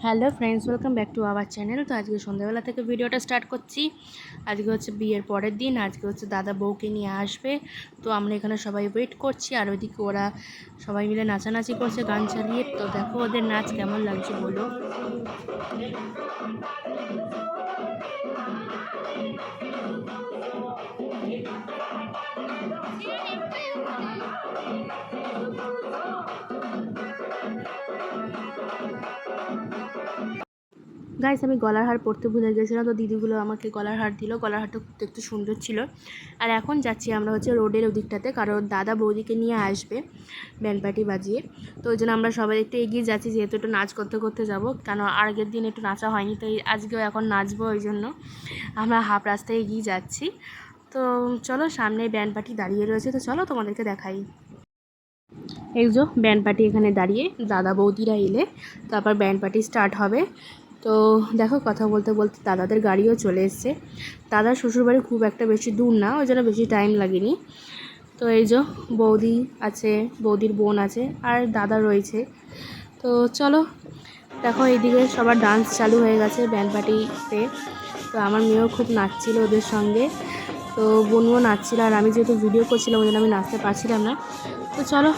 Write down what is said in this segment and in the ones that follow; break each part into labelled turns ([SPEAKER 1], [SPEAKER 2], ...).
[SPEAKER 1] Hello friends, welcome back to our channel. তো আজকে সন্ধ্যাবেলা থেকে ভিডিওটা স্টার্ট করছি। আজকে হচ্ছে বিয়ের পরের দিন। আজকে হচ্ছে দাদা বউকে নিয়ে আসবে। তো আমরা এখানে সবাই ওয়েট করছি, আর ওইদিকে ওরা সবাই মিলে নাচানাচি করছে গান চালিয়ে। তো দেখো ওদের নাচ কেমন লাগছে বলো। গাইস, আমি গলার হার পরতে ভুলে গেছিলাম, তো দিদিগুলো আমাকে গলার হার দিল। গলার হারটা দেখতে সুন্দর ছিল। আর এখন যাচ্ছি আমরা হচ্ছে রোডের ওদিকটাতে, কারণ দাদা বৌদিকে নিয়ে আসবে ব্যান্ড পার্টি বাজিয়ে। তো ওই জন্য আমরা সবাই একটু এগিয়ে যাচ্ছি, যেহেতু একটু নাচ করতে করতে যাবো, কেন আগের দিন একটু নাচা হয়নি, তাই আজকেও এখন নাচবো। ওই জন্য আমরা হাফ রাস্তায় এগিয়ে যাচ্ছি। তো চলো, সামনে ব্যান্ড পার্টি দাঁড়িয়ে রয়েছে, তো চলো তোমাদেরকে দেখাই। এই যে ব্যান্ড পার্টি এখানে দাঁড়িয়ে, দাদা বৌদিরা এলে তারপর ব্যান্ড পার্টি স্টার্ট হবে। তো দেখো, কথা বলতে বলতে দাদাদের গাড়িও চলে এসছে। দাদার শ্বশুরবাড়ি খুব একটা বেশি দূর না, ওই জন্য বেশি টাইম লাগেনি। তো এই যে বৌদি আছে, বৌদির বোন আছে, আর দাদা রয়েছে। তো চলো, দেখো এইদিকে সবার ডান্স চালু হয়ে গেছে ব্যান্ড পার্টিতে। তো আমার মেয়েও খুব নাচছিল ওদের সঙ্গে। তো বোনও নাচছিল, আর আমি যেহেতু ভিডিও করছিলাম ওই জন্য আমি নাচতে পারছিলাম না। তো চলো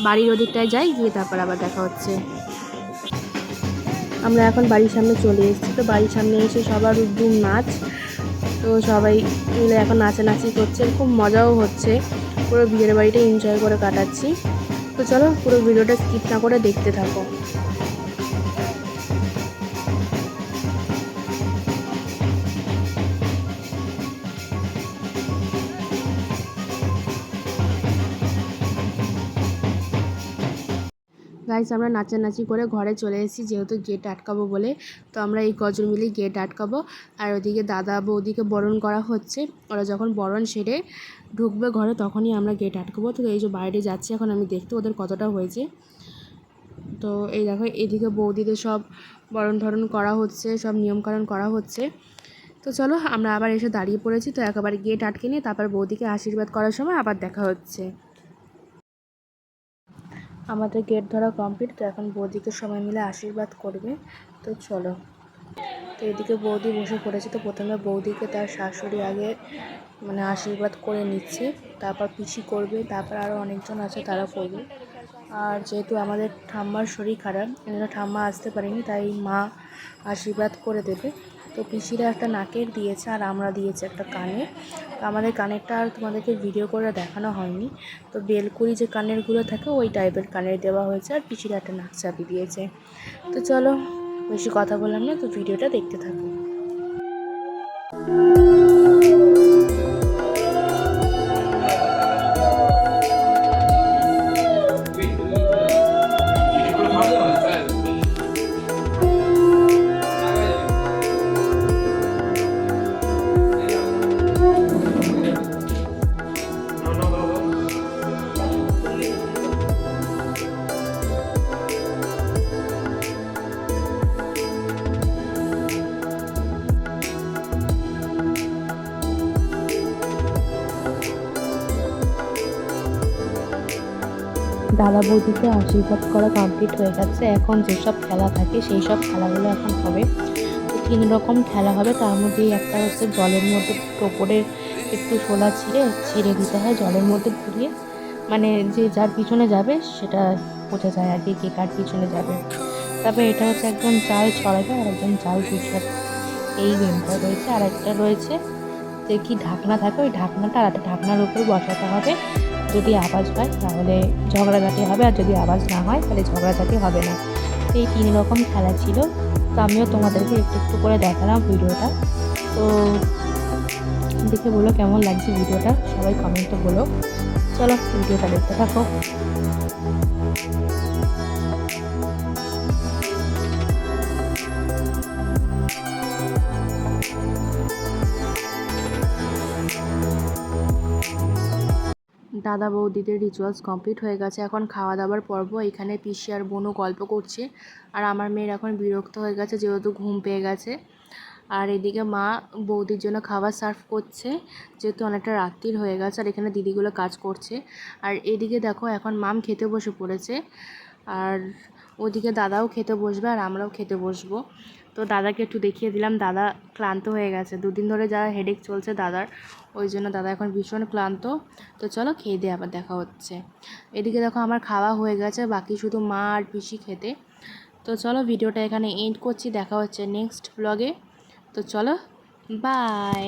[SPEAKER 1] বাড়ির ওদিকটায় যাই, গিয়ে তারপর আবার দেখা হচ্ছে। আমরা এখন বাড়ির সামনে চলে এসেছি। তো বাড়ির সামনে এসে সবার উদ্যম নাচ। তো সবাই মিলে এখন নাচানাচি করছে, খুব মজাও হচ্ছে। পুরো বিয়ের বাড়িটা এনজয় করে কাটাচ্ছি। তো চলো পুরো ভিডিওটা স্কিপ না করে দেখতে থাকো। গাইস, আমরা নাচানাচি করে ঘরে চলে এসেছি, যেহেতু গেট আটকাবো বলে। তো আমরা এই কজন মিলেই গেট আটকাবো। আর ওদিকে দাদা বৌদিকে বরণ করা হচ্ছে। ওরা যখন বরণ সেরে ঢুকবে ঘরে, তখনই আমরা গেট আটকাবো। তো এই যে বাইরে যাচ্ছি এখন আমি দেখতে ওদের কতটা হয়েছে। তো এই দেখো, এদিকে বৌদিদের সব বরণ ধরণ করা হচ্ছে, সব নিয়মকানুন করা হচ্ছে। তো চলো, আমরা আবার এসে দাঁড়িয়ে পড়েছি। তো একেবারে গেট আটকে নিয়ে তারপর বৌদিকে আশীর্বাদ করার সময় আবার দেখা হচ্ছে। আমাদের গেট ধরা কমপ্লিট। তো এখন বৌদিকে সবাই মিলে আশীর্বাদ করবে। তো চলো, তো এদিকে বৌদি বসে পড়েছে। তো প্রথমে বৌদিকে তার শাশুড়ি আগে আশীর্বাদ করে নিচ্ছে, তারপর পিসি করবে, তারপর আরও অনেকজন আছে তারা করবে। আর যেহেতু আমাদের ঠাম্মার শরীর খারাপ, এজন্য ঠাম্মা আসতে পারেনি, তাই মা আশীর্বাদ করে দেবে। তো পিসিরা একটা নাকের দিয়েছে, আর আমরা দিয়েছি একটা কানে। তো আমাদের কানেরটা আর তোমাদেরকে ভিডিও করে দেখানো হয়নি। তো বেলকুড়ি যে কানেরগুলো থাকে ওই টাইপের কানের দেওয়া হয়েছে, আর পিসিরা একটা নাক চাপি দিয়েছে। তো চলো, বেশি কথা বললাম না, তো ভিডিওটা দেখতে থাকো। দাদা বৌদিকে আশীর্বাদ করা কমপ্লিট হয়ে গেছে। এখন যেসব খেলা থাকে সেই সব খেলাগুলো এখন হবে। তো 3 রকম খেলা হবে, তার মধ্যেই একটা হচ্ছে জলের মধ্যে টোপরের একটু শোলা ছিঁড়ে দিতে হয় জলের মধ্যে ঘুরিয়ে, যে যার পিছনে যাবে সেটা বোঝা যায় আর কি, কে কার পিছনে যাবে। তারপরে এটা হচ্ছে একজন জাল ছড়াবে আর একজন জাল গুছাবে, এই গেমটা রয়েছে। আর একটা রয়েছে যে কি ঢাকনা থাকে, ওই ঢাকনাটা আর একটা ঢাকনার উপর বসাতে হবে। যদি আওয়াজ হয় তাহলে ঝগড়াঝাটি হবে, আর যদি আওয়াজ না হয় তাহলে ঝগড়াঝাটি হবে না। এই 3 রকম খেলা ছিল। তো আমিও তোমাদেরকে একটু একটু করে দেখালাম ভিডিওটা। তো দেখে বলো কেমন লাগছে ভিডিওটা, সবাই কমেন্টে বলো। চলো ভিডিওটা দেখতে থাকো। দাদা বৌদিদের রিচুয়ালস কমপ্লিট হয়ে গেছে, এখন খাওয়া দাওয়ার পর্ব। এখানে পিসি আর বোনও গল্প করছে, আর আমার মেয়ের এখন বিরক্ত হয়ে গেছে যেহেতু ঘুম পেয়ে গেছে। আর এদিকে মা বৌদির জন্য খাবার সার্ভ করছে, যেহেতু অনেকটা রাত্রির হয়ে গেছে। আর এখানে দিদিগুলো কাজ করছে। আর এদিকে দেখো এখন মাম খেতে বসে পড়েছে। আর ওদিকে দাদাও খেতে বসবে আর আমরাও খেতে বসবো। তো দাদাকে একটু দেখিয়ে দিলাম, দাদা ক্লান্ত হয়ে গেছে, 2 দিন ধরে যা হেডেক চলছে দাদার, ওই জন্য দাদা এখন ভীষণ ক্লান্ত। তো চলো খেয়ে দিয়ে আবার দেখা হচ্ছে। এদিকে দেখো আমার খাওয়া হয়ে গেছে, বাকি শুধু মা আর পিসি খেতে। তো চলো ভিডিওটা এখানে এন্ড করছি, দেখা হচ্ছে নেক্সট ব্লগে। তো চলো বাই।